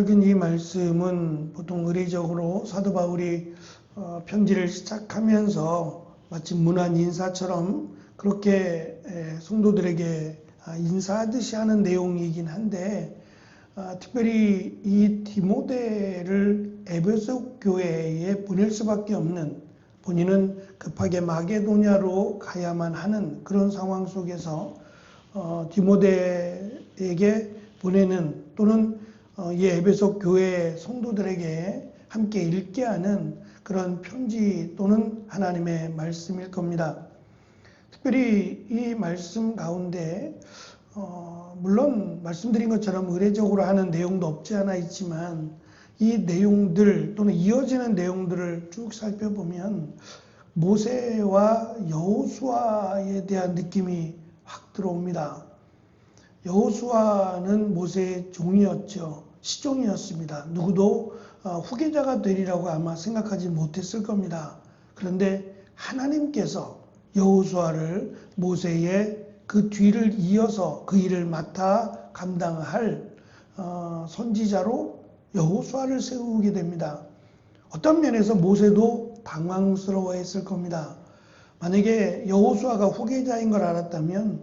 읽은 이 말씀은 보통 의례적으로 사도 바울이 편지를 시작하면서 마치 문안 인사처럼 그렇게 성도들에게 인사하듯이 하는 내용이긴 한데, 특별히 이 디모데를 에베소 교회에 보낼 수밖에 없는, 본인은 급하게 마게도냐로 가야만 하는 그런 상황 속에서 디모데에게 보내는, 또는 이 에베소 교회 성도들에게 함께 읽게 하는 그런 편지 또는 하나님의 말씀일 겁니다. 특별히 이 말씀 가운데 물론 말씀드린 것처럼 의례적으로 하는 내용도 없지 않아 있지만, 이 내용들 또는 이어지는 내용들을 쭉 살펴보면 모세와 여호수아에 대한 느낌이 확 들어옵니다. 여호수아는 모세의 종이었죠. 시종이었습니다. 누구도 후계자가 되리라고 아마 생각하지 못했을 겁니다. 그런데 하나님께서 여호수아를 모세의 그 뒤를 이어서 그 일을 맡아 감당할 선지자로 여호수아를 세우게 됩니다. 어떤 면에서 모세도 당황스러워했을 겁니다. 만약에 여호수아가 후계자인 걸 알았다면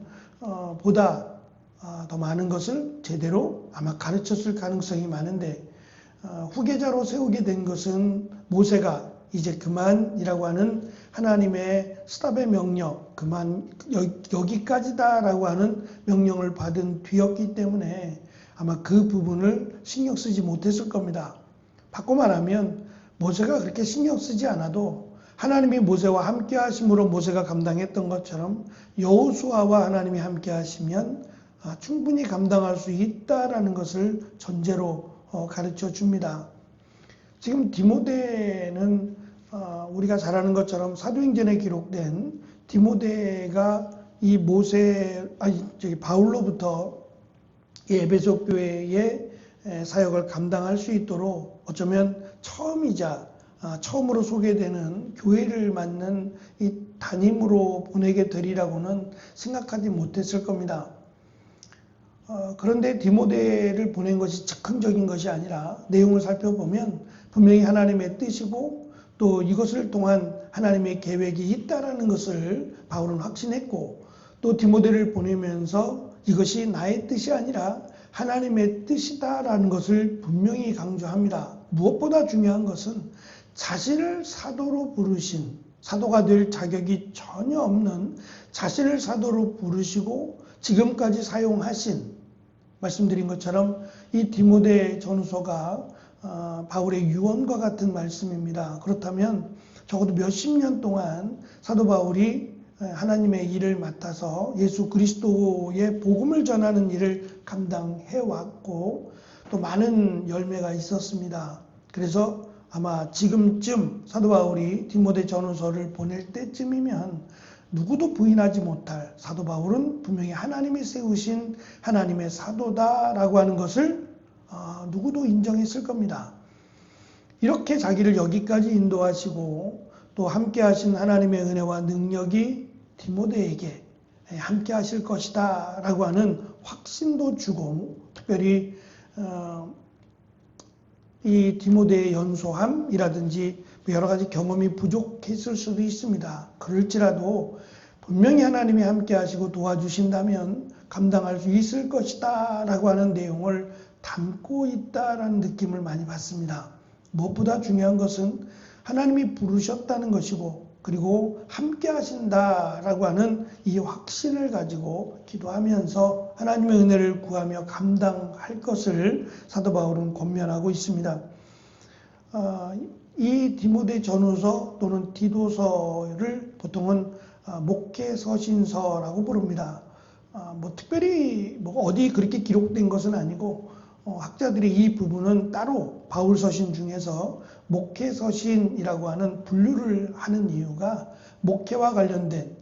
보다 더 많은 것을 제대로 아마 가르쳤을 가능성이 많은데, 후계자로 세우게 된 것은 모세가 이제 그만이라고 하는 하나님의 스탑의 명령, 그만 여기까지다라고 하는 명령을 받은 뒤였기 때문에 아마 그 부분을 신경 쓰지 못했을 겁니다. 바꿔 말하면 모세가 그렇게 신경 쓰지 않아도 하나님이 모세와 함께 하심으로 모세가 감당했던 것처럼 여호수아와 하나님이 함께 하시면 충분히 감당할 수 있다라는 것을 전제로 가르쳐 줍니다. 지금 디모데는 우리가 잘 아는 것처럼 사도행전에 기록된 디모데가 이 바울로부터 이 에베소 교회의 사역을 감당할 수 있도록 어쩌면 처음으로 소개되는 교회를 맡는 이 담임으로 보내게 되리라고는 생각하지 못했을 겁니다. 그런데 디모데를 보낸 것이 즉흥적인 것이 아니라 내용을 살펴보면 분명히 하나님의 뜻이고, 또 이것을 통한 하나님의 계획이 있다라는 것을 바울은 확신했고, 또 디모데를 보내면서 이것이 나의 뜻이 아니라 하나님의 뜻이다라는 것을 분명히 강조합니다. 무엇보다 중요한 것은 자신을 사도로 부르신, 사도가 될 자격이 전혀 없는 자신을 사도로 부르시고 지금까지 사용하신, 말씀드린 것처럼 이 디모데 전후서가 바울의 유언과 같은 말씀입니다. 그렇다면 적어도 몇십 년 동안 사도 바울이 하나님의 일을 맡아서 예수 그리스도의 복음을 전하는 일을 감당해 왔고, 또 많은 열매가 있었습니다. 그래서 아마 지금쯤 사도 바울이 디모데 전후서를 보낼 때쯤이면 누구도 부인하지 못할, 사도 바울은 분명히 하나님이 세우신 하나님의 사도다라고 하는 것을 누구도 인정했을 겁니다. 이렇게 자기를 여기까지 인도하시고 또 함께 하신 하나님의 은혜와 능력이 디모데에게 함께 하실 것이다 라고 하는 확신도 주고, 특별히 이 디모데의 연소함이라든지 여러 가지 경험이 부족했을 수도 있습니다. 그럴지라도 분명히 하나님이 함께 하시고 도와주신다면 감당할 수 있을 것이다 라고 하는 내용을 담고 있다라는 느낌을 많이 받습니다. 무엇보다 중요한 것은 하나님이 부르셨다는 것이고, 그리고 함께 하신다라고 하는 이 확신을 가지고 기도하면서 하나님의 은혜를 구하며 감당할 것을 사도 바울은 권면하고 있습니다. 이 디모데 전후서 또는 디도서를 보통은 목회서신서라고 부릅니다. 특별히 어디 그렇게 기록된 것은 아니고, 학자들이 이 부분은 따로 바울 서신 중에서 목회서신이라고 하는 분류를 하는 이유가, 목회와 관련된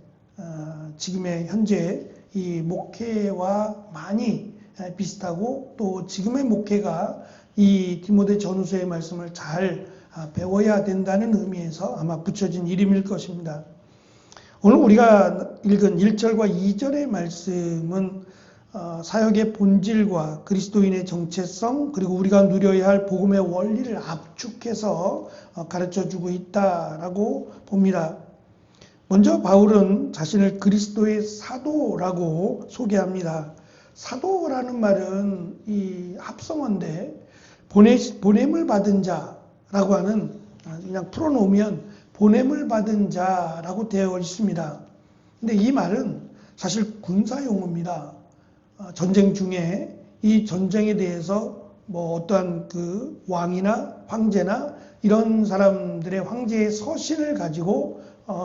지금의 현재 이 목회와 많이 비슷하고, 또 지금의 목회가 이 디모데 전후서의 말씀을 잘 배워야 된다는 의미에서 아마 붙여진 이름일 것입니다. 오늘 우리가 읽은 1절과 2절의 말씀은 사역의 본질과 그리스도인의 정체성 그리고 우리가 누려야 할 복음의 원리를 압축해서 가르쳐주고 있다라고 봅니다. 먼저 바울은 자신을 그리스도의 사도라고 소개합니다. 사도라는 말은 이 합성어인데 보냄을 받은 자라고 하는, 그냥 풀어놓으면 보냄을 받은 자라고 되어 있습니다. 근데 이 말은 사실 군사용어입니다. 전쟁 중에 이 전쟁에 대해서 뭐 어떠한 그 왕이나 황제나 이런 사람들의 황제의 서신을 가지고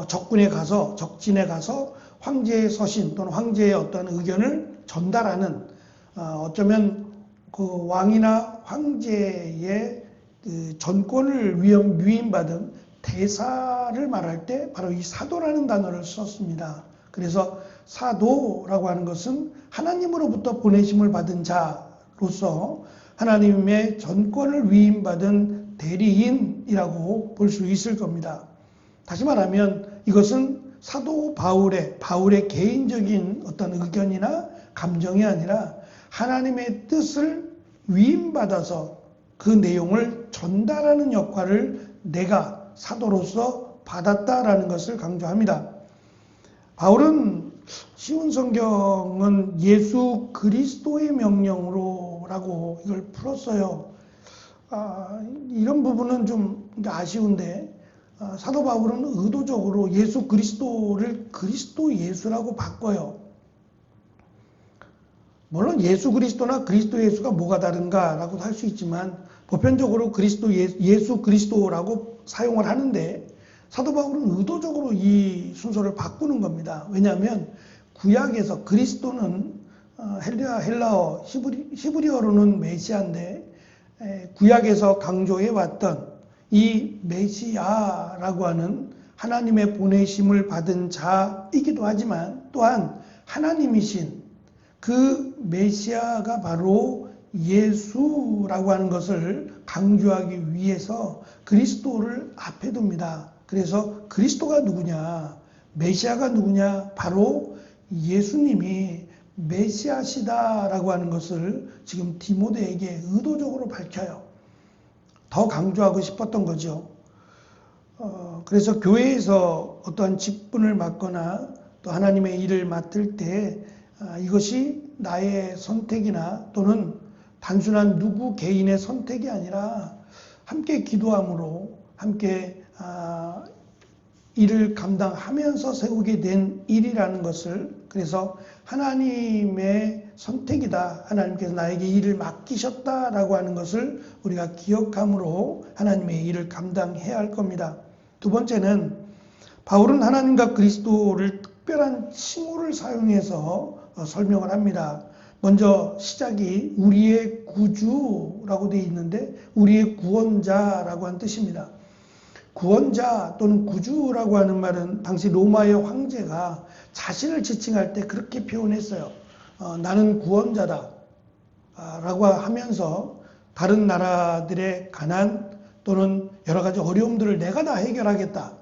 적진에 가서 황제의 서신 또는 황제의 어떤 의견을 전달하는, 어쩌면 그 왕이나 황제의 그 전권을 위임받은 대사를 말할 때 바로 이 사도라는 단어를 썼습니다. 그래서 사도라고 하는 것은 하나님으로부터 보내심을 받은 자로서 하나님의 전권을 위임받은 대리인이라고 볼 수 있을 겁니다. 다시 말하면 이것은 사도 바울의 개인적인 어떤 의견이나 감정이 아니라 하나님의 뜻을 위임받아서 그 내용을 전달하는 역할을 내가 사도로서 받았다라는 것을 강조합니다. 바울은 쉬운 성경은 예수 그리스도의 명령으로라고 이걸 풀었어요. 이런 부분은 좀 아쉬운데, 사도 바울은 의도적으로 예수 그리스도를 그리스도 예수라고 바꿔요. 물론 예수 그리스도나 그리스도 예수가 뭐가 다른가라고 할 수 있지만 보편적으로 예수 그리스도라고 사용을 하는데, 사도 바울은 의도적으로 이 순서를 바꾸는 겁니다. 왜냐하면 구약에서 그리스도는 헬라어, 히브리어로는 메시아인데, 구약에서 강조해왔던 이 메시아라고 하는 하나님의 보내심을 받은 자이기도 하지만 또한 하나님이신 그 메시아가 바로 예수라고 하는 것을 강조하기 위해서 그리스도를 앞에 둡니다. 그래서 그리스도가 누구냐, 메시아가 누구냐, 바로 예수님이 메시아시다라고 하는 것을 지금 디모데에게 의도적으로 밝혀요. 더 강조하고 싶었던 거죠. 그래서 교회에서 어떠한 직분을 맡거나 또 하나님의 일을 맡을 때 이것이 나의 선택이나 또는 단순한 누구 개인의 선택이 아니라 함께 기도함으로 함께 일을 감당하면서 세우게 된 일이라는 것을, 그래서 하나님의 선택이다, 하나님께서 나에게 일을 맡기셨다라고 하는 것을 우리가 기억함으로 하나님의 일을 감당해야 할 겁니다. 두 번째는 바울은 하나님과 그리스도를 특별한 칭호를 사용해서 설명을 합니다. 먼저 시작이 우리의 구주라고 되어 있는데 우리의 구원자라고 하는 뜻입니다. 구원자 또는 구주라고 하는 말은 당시 로마의 황제가 자신을 지칭할 때 그렇게 표현했어요. 나는 구원자다 라고 하면서 다른 나라들의 가난 또는 여러 가지 어려움들을 내가 다 해결하겠다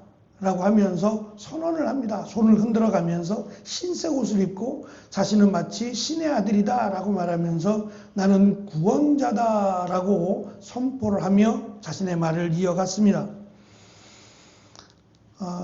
라고 하면서 선언을 합니다. 손을 흔들어 가면서 흰색 옷을 입고 자신은 마치 신의 아들이다 라고 말하면서 나는 구원자다 라고 선포를 하며 자신의 말을 이어갔습니다.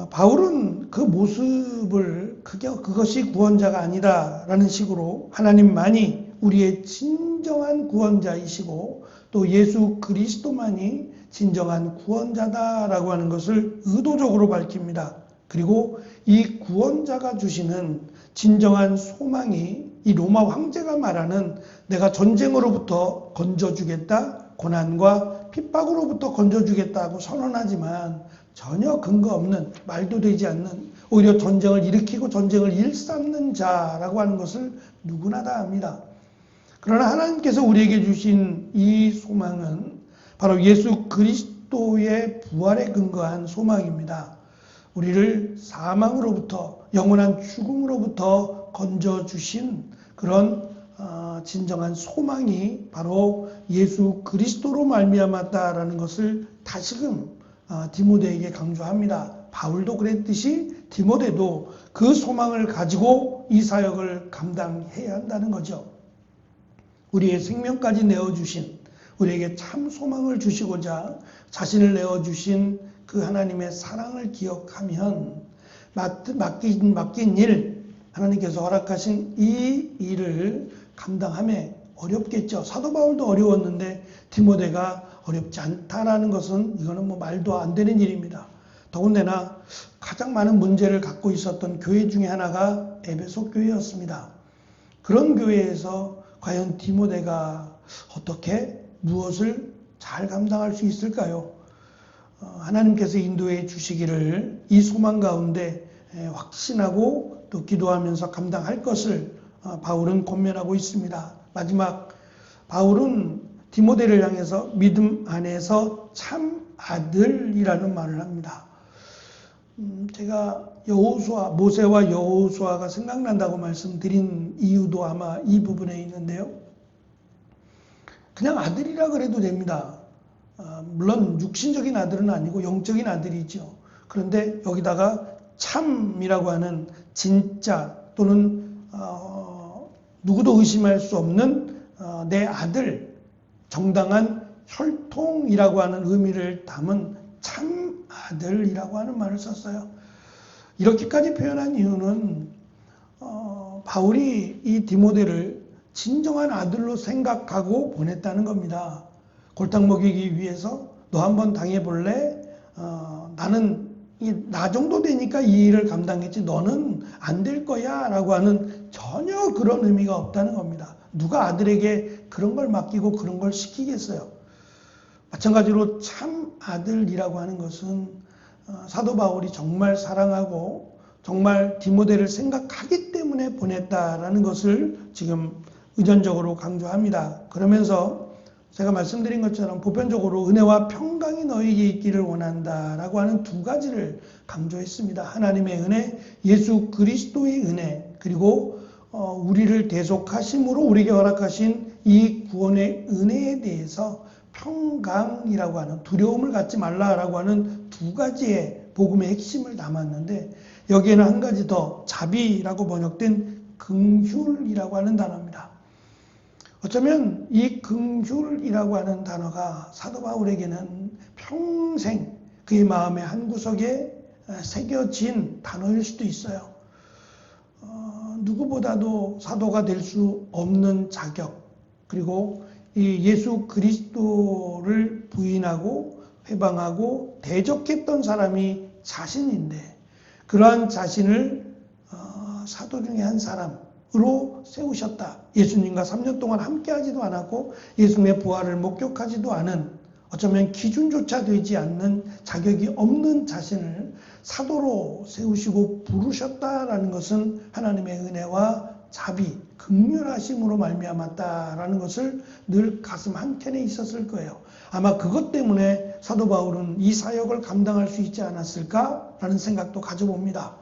바울은 그 모습을 그것이 구원자가 아니다 라는 식으로 하나님만이 우리의 진정한 구원자이시고 또 예수 그리스도만이 진정한 구원자다라고 하는 것을 의도적으로 밝힙니다. 그리고 이 구원자가 주시는 진정한 소망이 이 로마 황제가 말하는 내가 전쟁으로부터 건져주겠다, 고난과 핍박으로부터 건져주겠다고 선언하지만 전혀 근거 없는, 말도 되지 않는, 오히려 전쟁을 일으키고 전쟁을 일삼는 자라고 하는 것을 누구나 다 압니다. 그러나 하나님께서 우리에게 주신 이 소망은 바로 예수 그리스도의 부활에 근거한 소망입니다. 우리를 사망으로부터, 영원한 죽음으로부터 건져주신 그런 진정한 소망이 바로 예수 그리스도로 말미암았다라는 것을 다시금 디모데에게 강조합니다. 바울도 그랬듯이 디모데도 그 소망을 가지고 이 사역을 감당해야 한다는 거죠. 우리의 생명까지 내어주신, 우리에게 참 소망을 주시고자 자신을 내어주신 그 하나님의 사랑을 기억하면 맡긴 일, 하나님께서 허락하신 이 일을 감당함에 어렵겠죠. 사도 바울도 어려웠는데 디모데가 어렵지 않다라는 것은 이거는 뭐 말도 안 되는 일입니다. 더군다나 가장 많은 문제를 갖고 있었던 교회 중에 하나가 에베소 교회였습니다. 그런 교회에서 과연 디모데가 어떻게 무엇을 잘 감당할 수 있을까요? 하나님께서 인도해 주시기를 이 소망 가운데 확신하고 또 기도하면서 감당할 것을 바울은 권면하고 있습니다. 마지막 바울은 디모데를 향해서 믿음 안에서 참 아들이라는 말을 합니다. 제가 모세와 여호수아가 생각난다고 말씀드린 이유도 아마 이 부분에 있는데요. 그냥 아들이라 그래도 됩니다. 물론 육신적인 아들은 아니고 영적인 아들이죠. 그런데 여기다가 참이라고 하는 진짜 또는 누구도 의심할 수 없는 내 아들, 정당한 혈통이라고 하는 의미를 담은 참 아들이라고 하는 말을 썼어요. 이렇게까지 표현한 이유는 바울이 이 디모데를 진정한 아들로 생각하고 보냈다는 겁니다. 골탕 먹이기 위해서 너 한번 당해볼래? 나는 나 정도 되니까 이 일을 감당했지 너는 안 될 거야 라고 하는 전혀 그런 의미가 없다는 겁니다. 누가 아들에게 그런 걸 맡기고 그런 걸 시키겠어요. 마찬가지로 참 아들이라고 하는 것은 사도 바울이 정말 사랑하고 정말 디모데를 생각하기 때문에 보냈다라는 것을 지금 의존적으로 강조합니다. 그러면서 제가 말씀드린 것처럼 보편적으로 은혜와 평강이 너희에게 있기를 원한다라고 하는 두 가지를 강조했습니다. 하나님의 은혜, 예수 그리스도의 은혜, 그리고 우리를 대속하심으로 우리에게 허락하신 이 구원의 은혜에 대해서 평강이라고 하는, 두려움을 갖지 말라라고 하는 두 가지의 복음의 핵심을 담았는데 여기에는 한 가지 더, 자비라고 번역된 긍휼이라고 하는 단어입니다. 어쩌면 이 긍휼이라고 하는 단어가 사도 바울에게는 평생 그의 마음의 한구석에 새겨진 단어일 수도 있어요. 누구보다도 사도가 될 수 없는 자격, 그리고 이 예수 그리스도를 부인하고 회방하고 대적했던 사람이 자신인데 그러한 자신을 사도 중에 한 사람으로 세우셨다. 예수님과 3년 동안 함께하지도 않았고 예수님의 부활을 목격하지도 않은, 어쩌면 기준조차 되지 않는 자격이 없는 자신을 사도로 세우시고 부르셨다라는 것은 하나님의 은혜와 자비, 긍휼하심으로 말미암았다라는 것을 늘 가슴 한켠에 있었을 거예요. 아마 그것 때문에 사도 바울은 이 사역을 감당할 수 있지 않았을까라는 생각도 가져봅니다.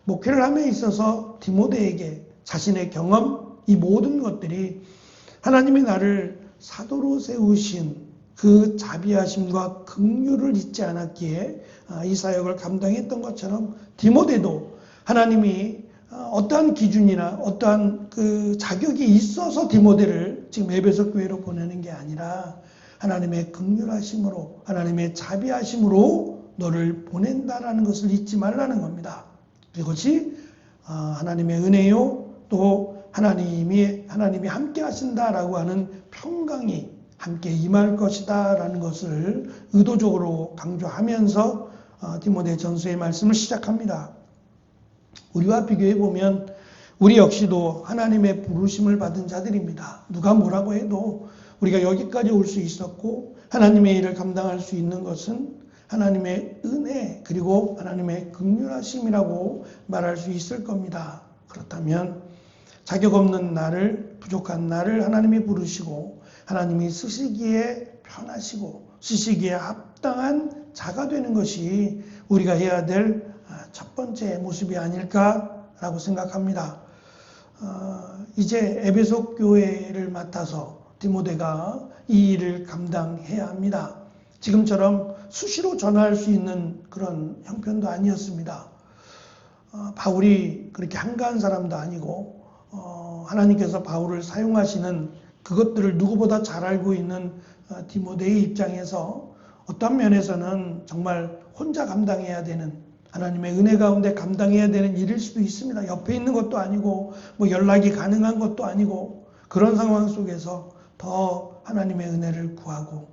목회를 함에 있어서 디모데에게 자신의 경험, 이 모든 것들이 하나님이 나를 사도로 세우신 그 자비하심과 긍휼을 잊지 않았기에 이 사역을 감당했던 것처럼 디모데도 하나님이 어떠한 기준이나 어떠한 그 자격이 있어서 디모데를 지금 에베소 교회로 보내는 게 아니라 하나님의 긍휼하심으로, 하나님의 자비하심으로 너를 보낸다라는 것을 잊지 말라는 겁니다. 이것이 하나님의 은혜요, 또 하나님이 함께 하신다라고 하는 평강이 함께 임할 것이다 라는 것을 의도적으로 강조하면서 디모데 전서의 말씀을 시작합니다. 우리와 비교해 보면 우리 역시도 하나님의 부르심을 받은 자들입니다. 누가 뭐라고 해도 우리가 여기까지 올 수 있었고 하나님의 일을 감당할 수 있는 것은 하나님의 은혜 그리고 하나님의 긍휼하심이라고 말할 수 있을 겁니다. 그렇다면 자격 없는 나를, 부족한 나를 하나님이 부르시고 하나님이 쓰시기에 편하시고 쓰시기에 합당한 자가 되는 것이 우리가 해야 될 첫 번째 모습이 아닐까라고 생각합니다. 이제 에베소 교회를 맡아서 디모데가 이 일을 감당해야 합니다. 지금처럼 수시로 전화할 수 있는 그런 형편도 아니었습니다. 바울이 그렇게 한가한 사람도 아니고 하나님께서 바울을 사용하시는 그것들을 누구보다 잘 알고 있는 디모데의 입장에서 어떤 면에서는 정말 혼자 감당해야 되는, 하나님의 은혜 가운데 감당해야 되는 일일 수도 있습니다. 옆에 있는 것도 아니고 뭐 연락이 가능한 것도 아니고 그런 상황 속에서 더 하나님의 은혜를 구하고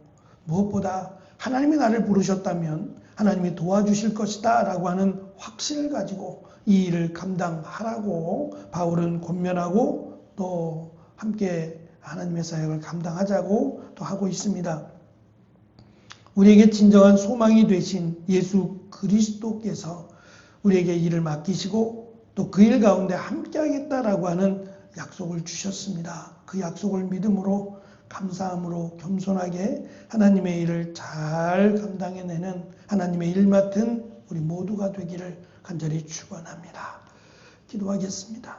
무엇보다 하나님이 나를 부르셨다면 하나님이 도와주실 것이다 라고 하는 확신을 가지고 이 일을 감당하라고 바울은 권면하고 또 함께 하나님의 사역을 감당하자고 또 하고 있습니다. 우리에게 진정한 소망이 되신 예수 그리스도께서 우리에게 일을 맡기시고 또 그 일 가운데 함께 하겠다라고 하는 약속을 주셨습니다. 그 약속을 믿음으로 감사함으로 겸손하게 하나님의 일을 잘 감당해내는 하나님의 일 맡은 우리 모두가 되기를 간절히 축원합니다. 기도하겠습니다.